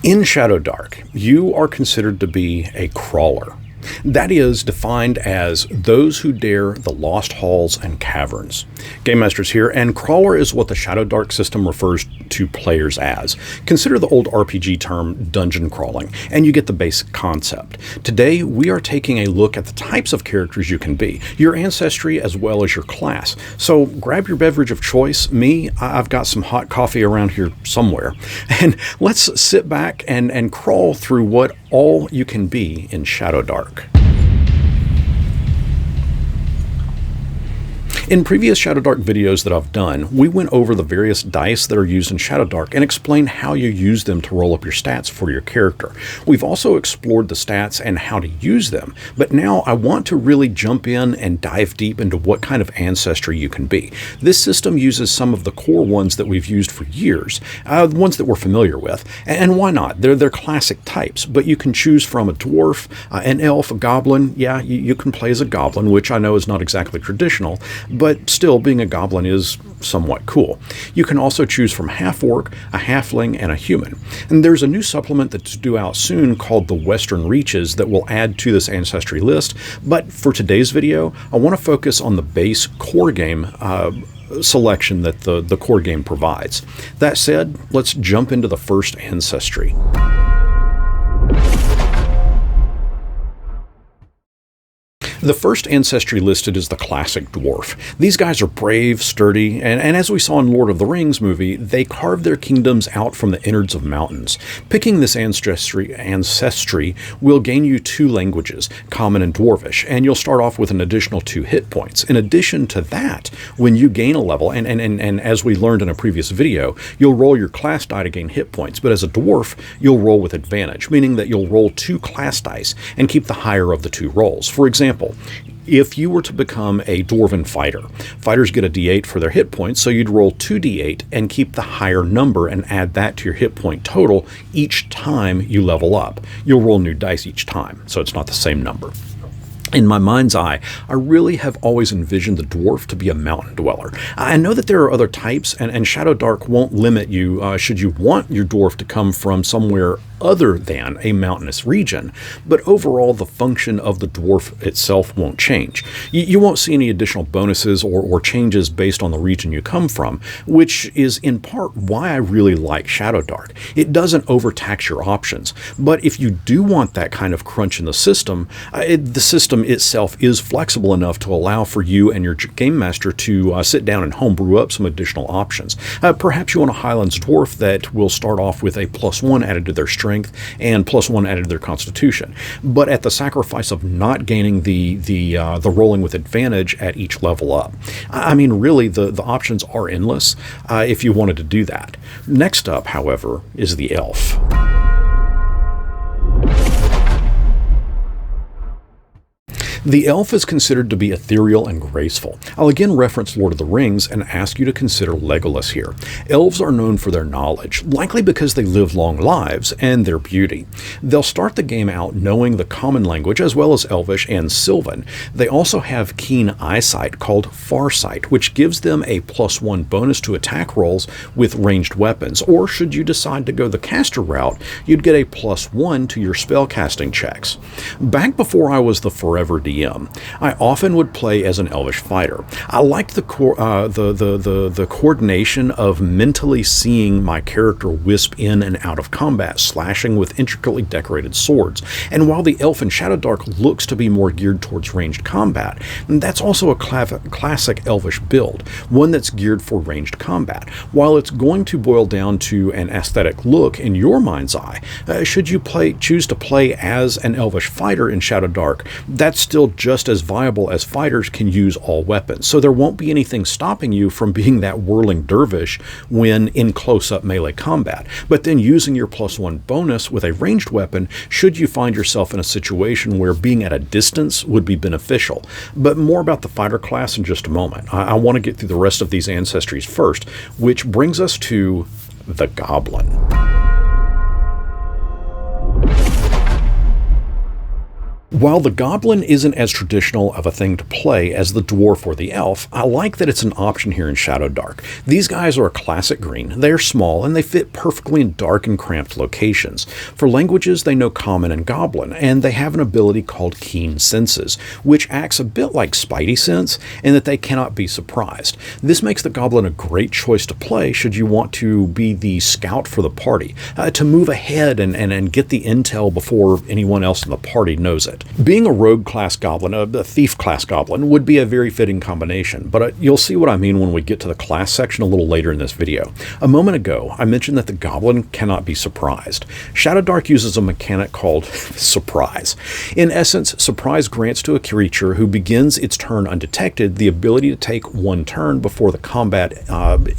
In Shadowdark, you are considered to be a crawler. That is defined as those who dare the lost halls and caverns. GameMasters here, and crawler is what the Shadowdark system refers to players as. Consider the old RPG term dungeon crawling, and you get the basic concept. Today, we are taking a look at the types of characters you can be, your ancestry as well as your class. So grab your beverage of choice. I've got some hot coffee around here somewhere, and let's sit back and crawl through what all you can be in Shadowdark. In previous Shadowdark videos that I've done, we went over the various dice that are used in Shadowdark and explained how you use them to roll up your stats for your character. We've also explored the stats and how to use them, but now I want to really jump in and dive deep into what kind of ancestry you can be. This system uses some of the core ones that we've used for years, the ones that we're familiar with, and why not? They're classic types, but you can choose from a dwarf, an elf, a goblin. Yeah, you can play as a goblin, which I know is not exactly traditional, but still, being a goblin is somewhat cool. You can also choose from Half-Orc, a Halfling, and a human. And there's a new supplement that's due out soon called the Western Reaches that will add to this ancestry list, but for today's video, I want to focus on the base core game selection that the core game provides. That said, let's jump into the first ancestry. The first ancestry listed is the classic dwarf. These guys are brave, sturdy, and as we saw in Lord of the Rings movie, they carved their kingdoms out from the innards of mountains. Picking this ancestry will gain you 2 languages, Common and Dwarvish, and you'll start off with an additional 2 hit points. In addition to that, when you gain a level, and as we learned in a previous video, you'll roll your class die to gain hit points, but as a dwarf, you'll roll with advantage, meaning that you'll roll 2 class dice and keep the higher of the 2 rolls. For example, if you were to become a dwarven fighter, fighters get a d8 for their hit points, so you'd roll 2d8 and keep the higher number and add that to your hit point total each time you level up. You'll roll new dice each time, so it's not the same number. In my mind's eye, I really have always envisioned the dwarf to be a mountain dweller. I know that there are other types, and Shadowdark won't limit you should you want your dwarf to come from somewhere other than a mountainous region, but overall the function of the dwarf itself won't change. You won't see any additional bonuses or changes based on the region you come from, which is in part why I really like Shadowdark. It doesn't overtax your options, but if you do want that kind of crunch in the system, the system itself is flexible enough to allow for you and your game master to sit down and homebrew up some additional options. Perhaps you want a Highlands dwarf that will start off with a +1 added to their strength and +1 added to their constitution, but at the sacrifice of not gaining the rolling with advantage at each level up. I mean, really, the options are endless if you wanted to do that. Next up, however, is the elf. The elf is considered to be ethereal and graceful. I'll again reference Lord of the Rings and ask you to consider Legolas here. Elves are known for their knowledge, likely because they live long lives, and their beauty. They'll start the game out knowing the common language as well as Elvish and Sylvan. They also have keen eyesight called farsight, which gives them a +1 bonus to attack rolls with ranged weapons, or should you decide to go the caster route, you'd get a +1 to your spellcasting checks. Back before I was the forever DM, I often would play as an Elvish fighter. I liked the coordination of mentally seeing my character wisp in and out of combat, slashing with intricately decorated swords. And while the elf in Shadowdark looks to be more geared towards ranged combat, that's also a classic Elvish build, one that's geared for ranged combat. While it's going to boil down to an aesthetic look in your mind's eye, should you choose to play as an Elvish fighter in Shadowdark, that's still just as viable as fighters can use all weapons, so there won't be anything stopping you from being that whirling dervish when in close-up melee combat, but then using your +1 bonus with a ranged weapon should you find yourself in a situation where being at a distance would be beneficial. But more about the fighter class in just a moment. I want to get through the rest of these ancestries first, which brings us to the Goblin. While the Goblin isn't as traditional of a thing to play as the Dwarf or the Elf, I like that it's an option here in Shadowdark. These guys are a classic green, they're small, and they fit perfectly in dark and cramped locations. For languages, they know Common and Goblin, and they have an ability called Keen Senses, which acts a bit like Spidey Sense, in that they cannot be surprised. This makes the Goblin a great choice to play should you want to be the scout for the party, to move ahead and get the intel before anyone else in the party knows it. Being a rogue class goblin, a thief class goblin, would be a very fitting combination, but you'll see what I mean when we get to the class section a little later in this video. A moment ago, I mentioned that the goblin cannot be surprised. Shadowdark uses a mechanic called surprise. In essence, surprise grants to a creature who begins its turn undetected the ability to take one turn before the combat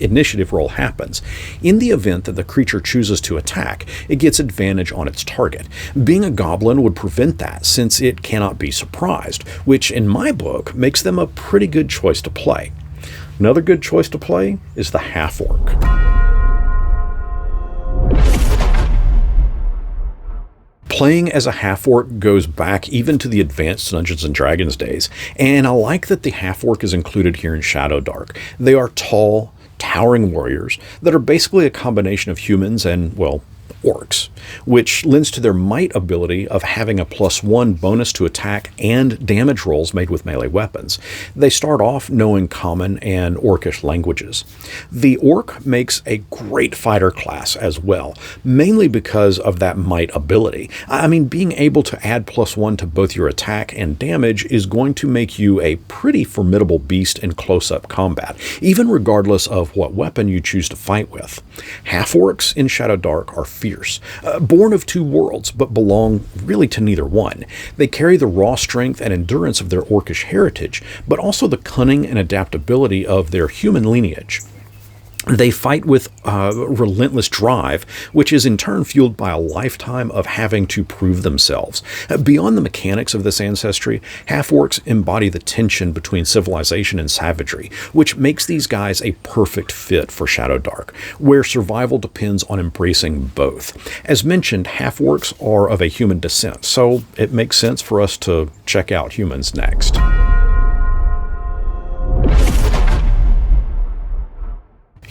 initiative roll happens. In the event that the creature chooses to attack, it gets advantage on its target. Being a goblin would prevent that, since it cannot be surprised, which in my book makes them a pretty good choice to play. Another good choice to play is the Half-Orc. Playing as a Half-Orc goes back even to the advanced Dungeons & Dragons days, and I like that the Half-Orc is included here in Shadowdark. They are tall, towering warriors that are basically a combination of humans and, well, orcs, which lends to their might ability of having a +1 bonus to attack and damage rolls made with melee weapons. They start off knowing Common and Orcish languages. The orc makes a great fighter class as well, mainly because of that might ability. I mean, being able to add +1 to both your attack and damage is going to make you a pretty formidable beast in close-up combat, even regardless of what weapon you choose to fight with. Half-Orcs in Shadowdark are fierce. Born of two worlds, but belong really to neither one. They carry the raw strength and endurance of their orcish heritage, but also the cunning and adaptability of their human lineage. They fight with relentless drive, which is in turn fueled by a lifetime of having to prove themselves. Beyond the mechanics of this ancestry, Half-Orcs embody the tension between civilization and savagery, which makes these guys a perfect fit for Shadowdark, where survival depends on embracing both. As mentioned, Half-Orcs are of a human descent, so it makes sense for us to check out humans next.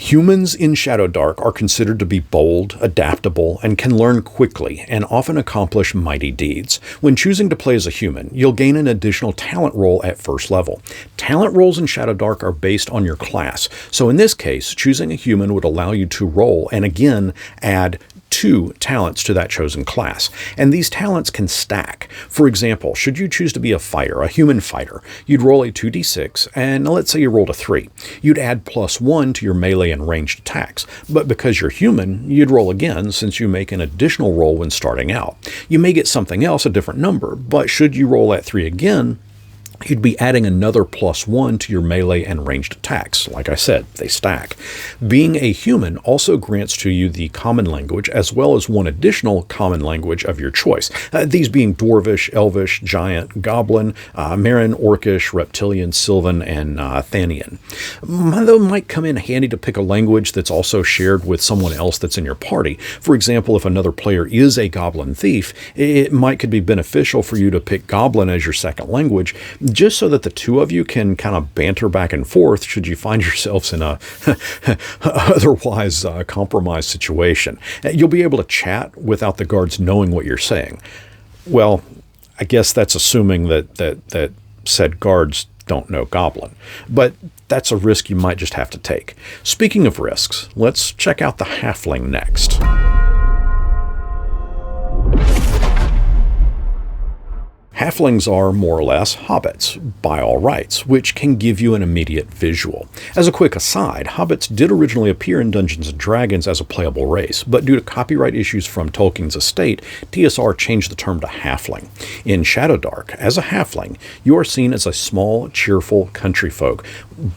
Humans in Shadowdark are considered to be bold, adaptable, and can learn quickly, and often accomplish mighty deeds. When choosing to play as a human, you'll gain an additional talent roll at first level. Talent rolls in Shadowdark are based on your class, so in this case, choosing a human would allow you to roll and again add 2 talents to that chosen class, and these talents can stack. For example, should you choose to be a fighter, a human fighter, you'd roll a 2d6, and let's say you rolled a 3. You'd add +1 to your melee and ranged attacks, but because you're human, you'd roll again since you make an additional roll when starting out. You may get something else, a different number, but should you roll that 3 again, you'd be adding another +1 to your melee and ranged attacks. Like I said, they stack. Being a human also grants to you the common language as well as one additional common language of your choice. These being Dwarvish, Elvish, Giant, Goblin, Marin, Orcish, Reptilian, Sylvan, and Thanian. Though it might come in handy to pick a language that's also shared with someone else that's in your party. For example, if another player is a Goblin thief, it could be beneficial for you to pick Goblin as your second language, just so that the two of you can kind of banter back and forth should you find yourselves in a otherwise compromised situation. You'll be able to chat without the guards knowing what you're saying. Well, I guess that's assuming that said guards don't know Goblin. But that's a risk you might just have to take. Speaking of risks, let's check out the Halfling next. Halflings are more or less hobbits, by all rights, which can give you an immediate visual. As a quick aside, hobbits did originally appear in Dungeons & Dragons as a playable race, but due to copyright issues from Tolkien's estate, TSR changed the term to halfling. In Shadowdark, as a halfling, you are seen as a small, cheerful country folk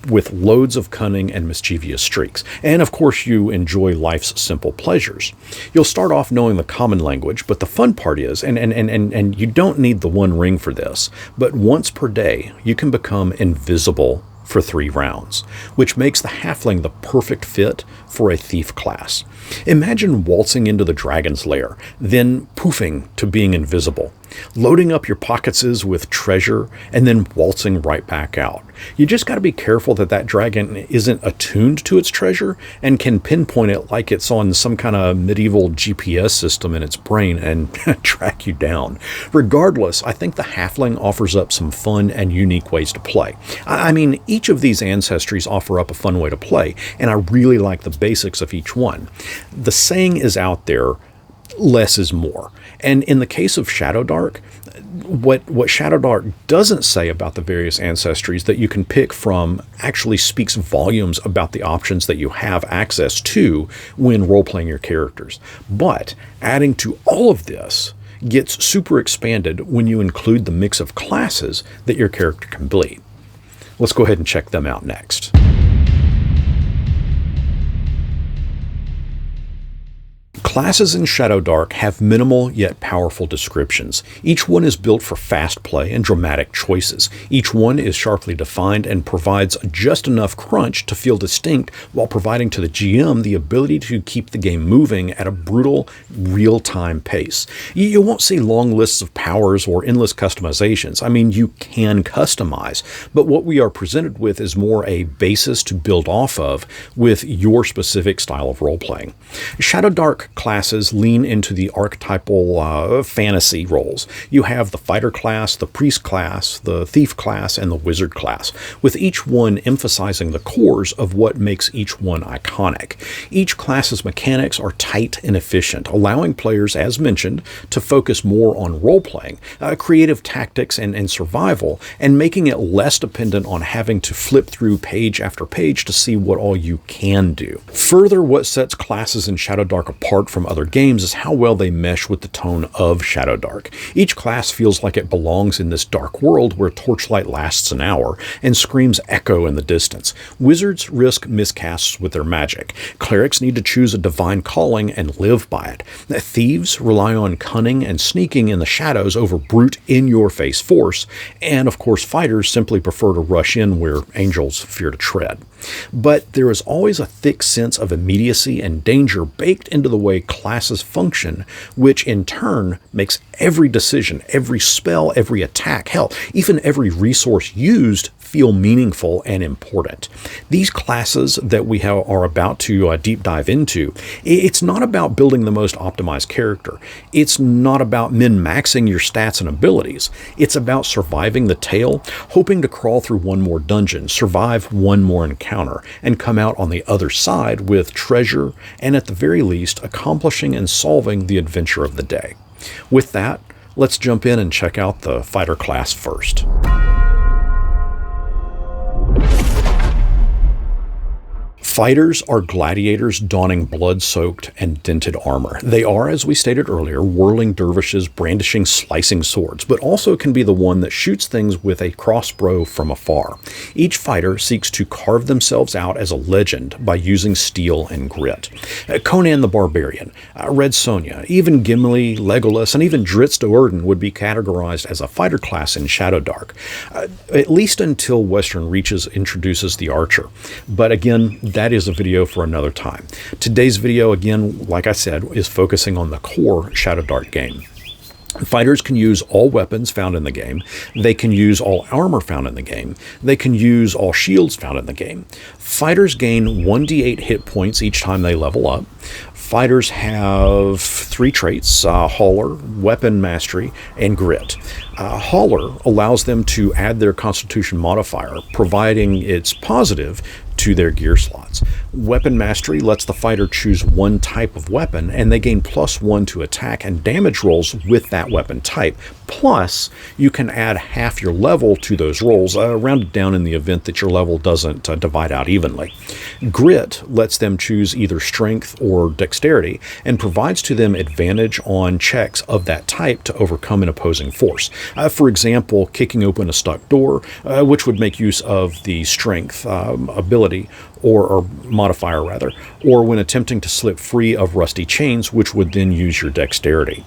with loads of cunning and mischievous streaks, and of course you enjoy life's simple pleasures. You'll start off knowing the common language, but the fun part is, and you don't need the one ring for this, but once per day you can become invisible for 3 rounds, which makes the halfling the perfect fit for a thief class. Imagine waltzing into the dragon's lair, then poofing to being invisible. loading up your pockets with treasure, and then waltzing right back out. You just got to be careful that that dragon isn't attuned to its treasure and can pinpoint it like it's on some kind of medieval GPS system in its brain and track you down. Regardless, I think the Halfling offers up some fun and unique ways to play. I mean, each of these ancestries offer up a fun way to play, and I really like the basics of each one. The saying is out there, less is more. And in the case of Shadowdark, what Shadowdark doesn't say about the various ancestries that you can pick from actually speaks volumes about the options that you have access to when role-playing your characters. But adding to all of this gets super expanded when you include the mix of classes that your character can be. Let's go ahead and check them out next. Classes in Shadowdark have minimal yet powerful descriptions. Each one is built for fast play and dramatic choices. Each one is sharply defined and provides just enough crunch to feel distinct while providing to the GM the ability to keep the game moving at a brutal, real-time pace. You won't see long lists of powers or endless customizations. I mean, you can customize, but what we are presented with is more a basis to build off of with your specific style of role-playing. Shadowdark classes lean into the archetypal fantasy roles. You have the fighter class, the priest class, the thief class, and the wizard class, with each one emphasizing the cores of what makes each one iconic. Each class's mechanics are tight and efficient, allowing players, as mentioned, to focus more on role-playing, creative tactics, and survival, and making it less dependent on having to flip through page after page to see what all you can do. Further, what sets classes in Shadowdark apart from other games is how well they mesh with the tone of Shadowdark. Each class feels like it belongs in this dark world where torchlight lasts an hour and screams echo in the distance. Wizards risk miscasts with their magic. Clerics need to choose a divine calling and live by it. Thieves rely on cunning and sneaking in the shadows over brute in-your-face force. And of course, fighters simply prefer to rush in where angels fear to tread. But there is always a thick sense of immediacy and danger baked into the way classes function, which in turn makes every decision, every spell, every attack, hell, even every resource used feel meaningful and important. These classes that we are about to deep dive into, it's not about building the most optimized character. It's not about min-maxing your stats and abilities. It's about surviving the tale, hoping to crawl through one more dungeon, survive one more encounter, and come out on the other side with treasure and at the very least accomplishing and solving the adventure of the day. With that, let's jump in and check out the fighter class first. Fighters are gladiators donning blood-soaked and dented armor. They are, as we stated earlier, whirling dervishes brandishing slicing swords, but also can be the one that shoots things with a crossbow from afar. Each fighter seeks to carve themselves out as a legend by using steel and grit. Conan the Barbarian, Red Sonja, even Gimli, Legolas, and even Drizzt Do'Urden would be categorized as a fighter class in Shadowdark, at least until Western Reaches introduces the archer. But again, that is a video for another time. Today's video, again, like I said, is focusing on the core Shadowdark game. Fighters can use all weapons found in the game. They can use all armor found in the game. They can use all shields found in the game. Fighters gain 1d8 hit points each time they level up. Fighters have 3 traits, Hauler, Weapon Mastery, and Grit. Hauler allows them to add their Constitution modifier, providing it's positive to their gear slots. Weapon Mastery lets the fighter choose one type of weapon, and they gain +1 to attack and damage rolls with that weapon type. Plus, you can add half your level to those rolls, rounded down in the event that your level doesn't divide out evenly. Grit lets them choose either strength or dexterity, and provides to them advantage on checks of that type to overcome an opposing force. For example, kicking open a stuck door, which would make use of the strength ability, or modifier rather, or when attempting to slip free of rusty chains, which would then use your dexterity.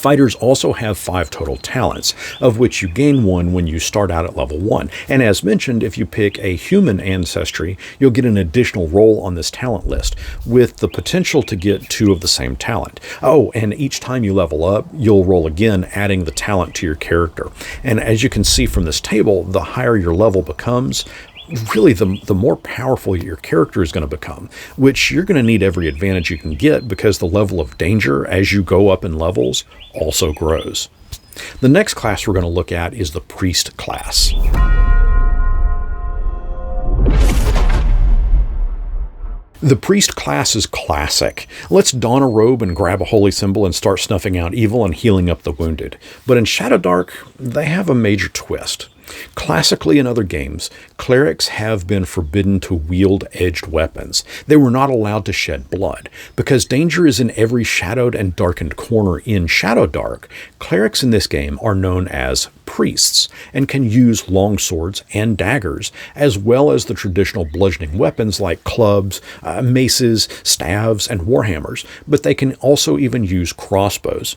Fighters also have 5 total talents, of which you gain 1 when you start out at level 1. And as mentioned, if you pick a human ancestry, you'll get an additional role on this talent list, with the potential to get 2 of the same talent. Oh, and each time you level up, you'll roll again, adding the talent to your character. And as you can see from this table, the higher your level becomes, really the more powerful your character is going to become, which you're going to need every advantage you can get because the level of danger as you go up in levels also grows. The next class we're going to look at is the Priest class. The Priest class is classic. Let's don a robe and grab a holy symbol and start snuffing out evil and healing up the wounded. But in Shadowdark, they have a major twist. Classically in other games, clerics have been forbidden to wield edged weapons. They were not allowed to shed blood. Because danger is in every shadowed and darkened corner in Shadowdark, clerics in this game are known as priests and can use long swords and daggers, as well as the traditional bludgeoning weapons like clubs, maces, staves, and warhammers, but they can also even use crossbows.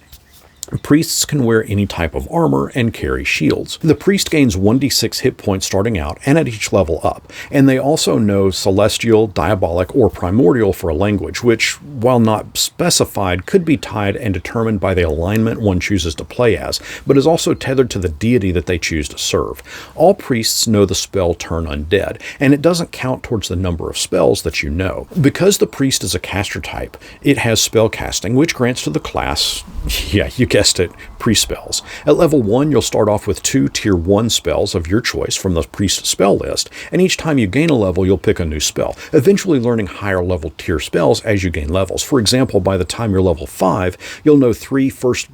Priests can wear any type of armor and carry shields. The priest gains 1d6 hit points starting out and at each level up, and they also know Celestial, Diabolic, or Primordial for a language, which, while not specified, could be tied and determined by the alignment one chooses to play as, but is also tethered to the deity that they choose to serve. All priests know the spell Turn Undead, and it doesn't count towards the number of spells that you know. Because the priest is a caster type, it has spell casting, which grants to the class, yeah, you guessed it, priest spells. At level 1, you'll start off with 2 tier 1 spells of your choice from the priest spell list, and each time you gain a level, you'll pick a new spell, eventually learning higher level tier spells as you gain levels. For example, by the time you're level 5, you'll know 3 first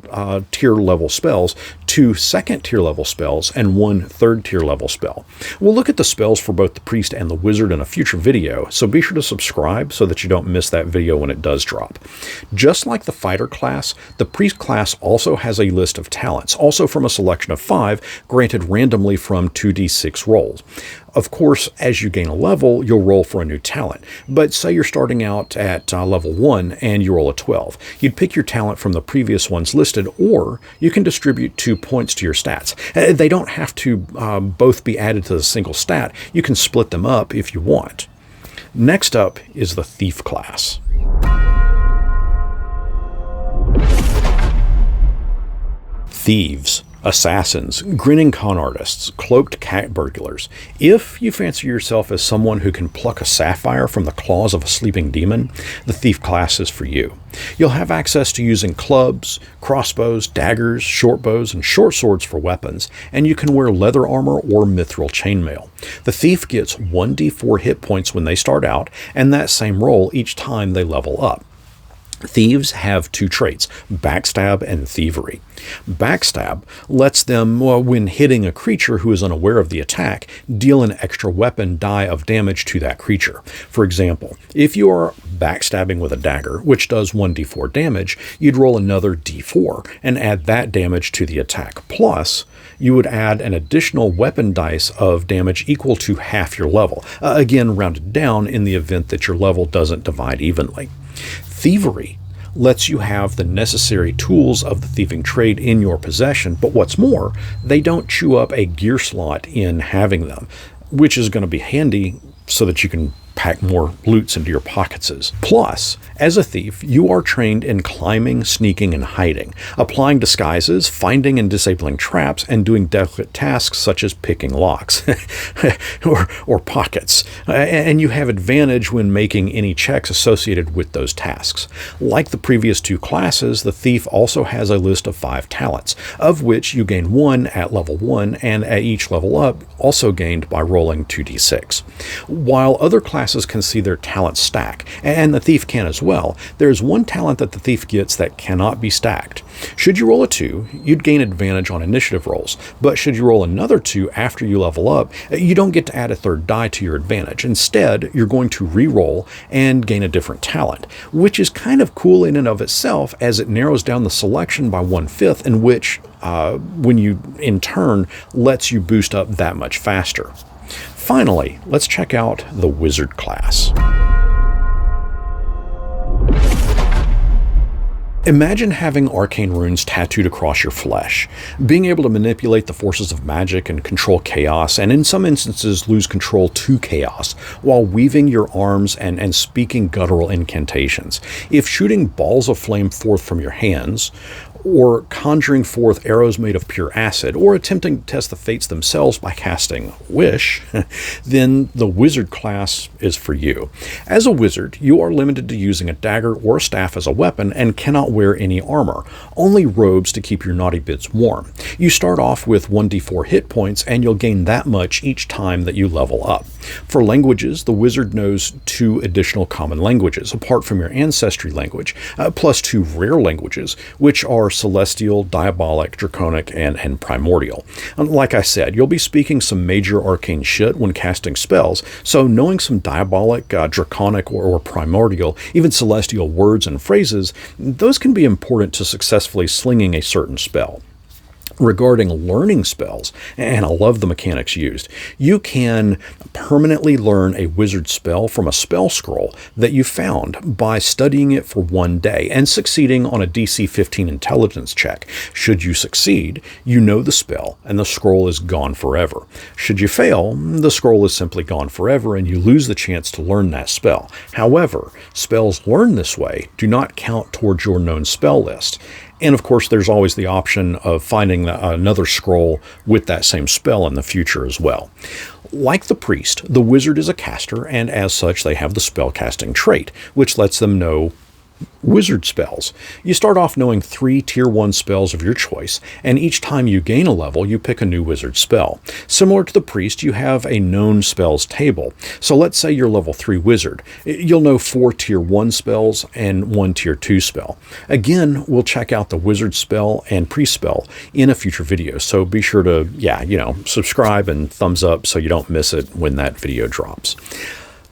tier level spells, 2 second tier level spells, and 1 third tier level spell. We'll look at the spells for both the priest and the wizard in a future video, so be sure to subscribe so that you don't miss that video when it does drop. Just like the fighter class, the priest class also has a list of talents, also from a selection of 5, granted randomly from 2d6 rolls. Of course, as you gain a level, you'll roll for a new talent. But say you're starting out at level 1 and you roll a 12. You'd pick your talent from the previous ones listed, or you can distribute 2 points to your stats. They don't have to both be added to the single stat. You can split them up if you want. Next up is the Thief class. Thieves, assassins, grinning con artists, cloaked cat burglars. If you fancy yourself as someone who can pluck a sapphire from the claws of a sleeping demon, the Thief class is for you. You'll have access to using clubs, crossbows, daggers, short bows, and short swords for weapons, and you can wear leather armor or mithril chainmail. The Thief gets 1d4 hit points when they start out, and that same roll each time they level up. Thieves have 2 traits, backstab and thievery. Backstab lets them, when hitting a creature who is unaware of the attack, deal an extra weapon die of damage to that creature. For example, if you are backstabbing with a dagger, which does 1d4 damage, you'd roll another d4 and add that damage to the attack. Plus, you would add an additional weapon dice of damage equal to half your level, again rounded down in the event that your level doesn't divide evenly. Thievery lets you have the necessary tools of the thieving trade in your possession, but what's more, they don't chew up a gear slot in having them, which is going to be handy so that you can pack more loots into your pockets. Plus, as a thief, you are trained in climbing, sneaking, and hiding, applying disguises, finding and disabling traps, and doing delicate tasks such as picking locks or pockets. And you have advantage when making any checks associated with those tasks. Like the previous 2 classes, the thief also has a list of 5 talents, of which you gain 1 at level 1 and at each level up, also gained by rolling 2d6. While other classes can see their talents stack, and the thief can as well, there's one talent that the thief gets that cannot be stacked. Should you roll a 2, you'd gain advantage on initiative rolls, but should you roll another 2 after you level up, you don't get to add a 3rd die to your advantage. Instead, you're going to re-roll and gain a different talent, which is kind of cool in and of itself, as it narrows down the selection by 1/5, in which, when you in turn, lets you boost up that much faster. Finally, let's check out the Wizard class. Imagine having arcane runes tattooed across your flesh, being able to manipulate the forces of magic and control chaos, and in some instances lose control to chaos, while weaving your arms and speaking guttural incantations. If shooting balls of flame forth from your hands, or conjuring forth arrows made of pure acid, or attempting to test the fates themselves by casting Wish, then the wizard class is for you. As a wizard, you are limited to using a dagger or a staff as a weapon and cannot wear any armor, only robes to keep your naughty bits warm. You start off with 1d4 hit points, and you'll gain that much each time that you level up. For languages, the wizard knows 2 additional common languages, apart from your ancestry language, plus 2 rare languages, which are Celestial, Diabolic, Draconic, and Primordial. Like I said, you'll be speaking some major arcane shit when casting spells, so knowing some Diabolic, Draconic, or Primordial, even Celestial words and phrases, those can be important to successfully slinging a certain spell. Regarding learning spells, and I love the mechanics used, you can permanently learn a wizard spell from a spell scroll that you found by studying it for 1 day and succeeding on a DC 15 intelligence check. Should you succeed, you know the spell and the scroll is gone forever. Should you fail, the scroll is simply gone forever and you lose the chance to learn that spell. However, spells learned this way do not count towards your known spell list. And of course, there's always the option of finding another scroll with that same spell in the future as well. Like the priest, the wizard is a caster, and as such, they have the spellcasting trait, which lets them know wizard spells. You start off knowing 3 tier 1 spells of your choice, and each time you gain a level, you pick a new wizard spell. Similar to the priest, you have a known spells table. So let's say you're level 3 wizard. You'll know 4 tier 1 spells and 1 tier 2 spell. Again, we'll check out the wizard spell and priest spell in a future video, so be sure to, subscribe and thumbs up so you don't miss it when that video drops.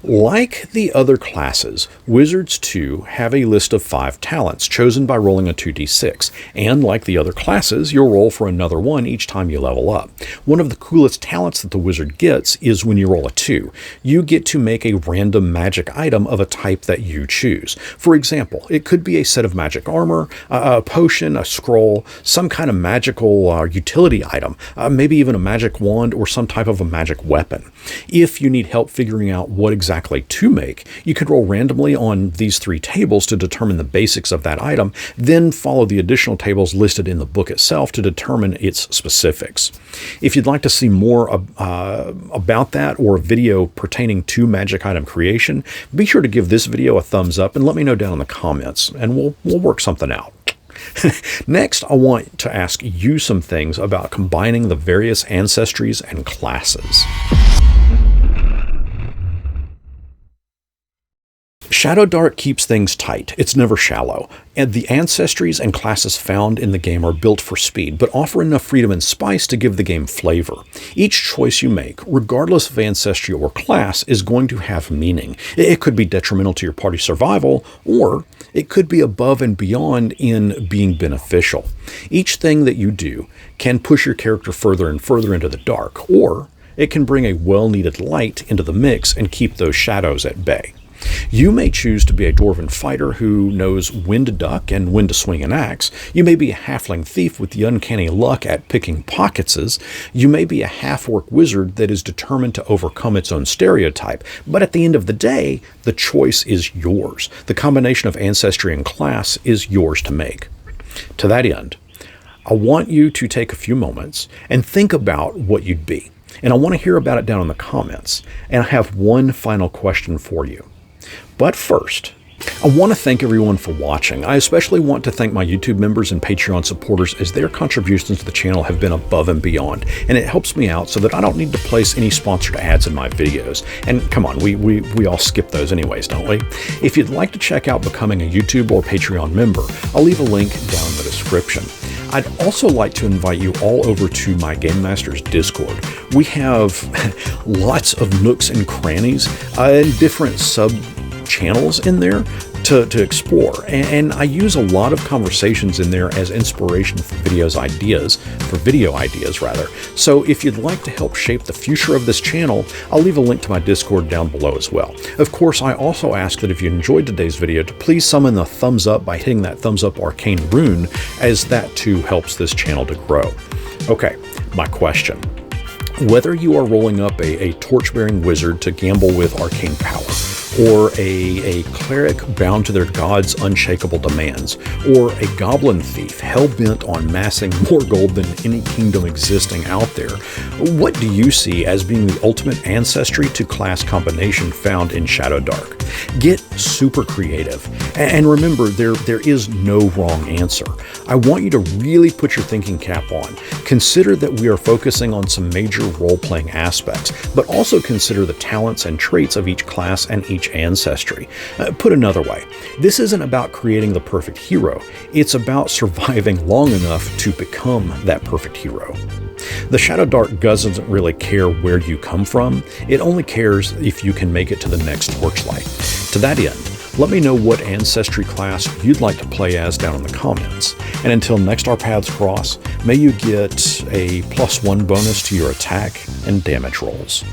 Like the other classes, wizards too have a list of 5 talents chosen by rolling a 2d6, and like the other classes, you'll roll for another one each time you level up. One of the coolest talents that the wizard gets is when you roll a 2. You get to make a random magic item of a type that you choose. For example, it could be a set of magic armor, a potion, a scroll, some kind of magical utility item, maybe even a magic wand or some type of a magic weapon. If you need help figuring out what exactly to make, you could roll randomly on these 3 tables to determine the basics of that item, then follow the additional tables listed in the book itself to determine its specifics. If you'd like to see more about that or a video pertaining to magic item creation, be sure to give this video a thumbs up and let me know down in the comments, and we'll work something out. Next, I want to ask you some things about combining the various ancestries and classes. Shadowdark keeps things tight. It's never shallow. And the ancestries and classes found in the game are built for speed, but offer enough freedom and spice to give the game flavor. Each choice you make, regardless of ancestry or class, is going to have meaning. It could be detrimental to your party's survival, or it could be above and beyond in being beneficial. Each thing that you do can push your character further and further into the dark, or it can bring a well-needed light into the mix and keep those shadows at bay. You may choose to be a dwarven fighter who knows when to duck and when to swing an axe. You may be a halfling thief with the uncanny luck at picking pocketses. You may be a half-orc wizard that is determined to overcome its own stereotype. But at the end of the day, the choice is yours. The combination of ancestry and class is yours to make. To that end, I want you to take a few moments and think about what you'd be. And I want to hear about it down in the comments. And I have one final question for you. But first, I want to thank everyone for watching. I especially want to thank my YouTube members and Patreon supporters, as their contributions to the channel have been above and beyond, and it helps me out so that I don't need to place any sponsored ads in my videos. And come on, we all skip those anyways, don't we? If you'd like to check out becoming a YouTube or Patreon member, I'll leave a link down in the description. I'd also like to invite you all over to my GameMasters Discord. We have lots of nooks and crannies and different sub-channels in there to explore. And I use a lot of conversations in there as inspiration for video ideas rather. So if you'd like to help shape the future of this channel, I'll leave a link to my Discord down below as well. Of course, I also ask that if you enjoyed today's video to please summon the thumbs up by hitting that thumbs up arcane rune, as that too helps this channel to grow. Okay, my question. Whether you are rolling up a torch-bearing wizard to gamble with arcane power, or a cleric bound to their god's unshakable demands, or a goblin thief hell-bent on massing more gold than any kingdom existing out there, what do you see as being the ultimate ancestry to class combination found in Shadowdark? Get super creative, and remember, there is no wrong answer. I want you to really put your thinking cap on. Consider that we are focusing on some major role-playing aspects, but also consider the talents and traits of each class and each ancestry. Put another way, this isn't about creating the perfect hero, it's about surviving long enough to become that perfect hero. The Shadowdark doesn't really care where you come from, it only cares if you can make it to the next torchlight. To that end, let me know what ancestry class you'd like to play as down in the comments. And until next our paths cross, may you get a +1 bonus to your attack and damage rolls.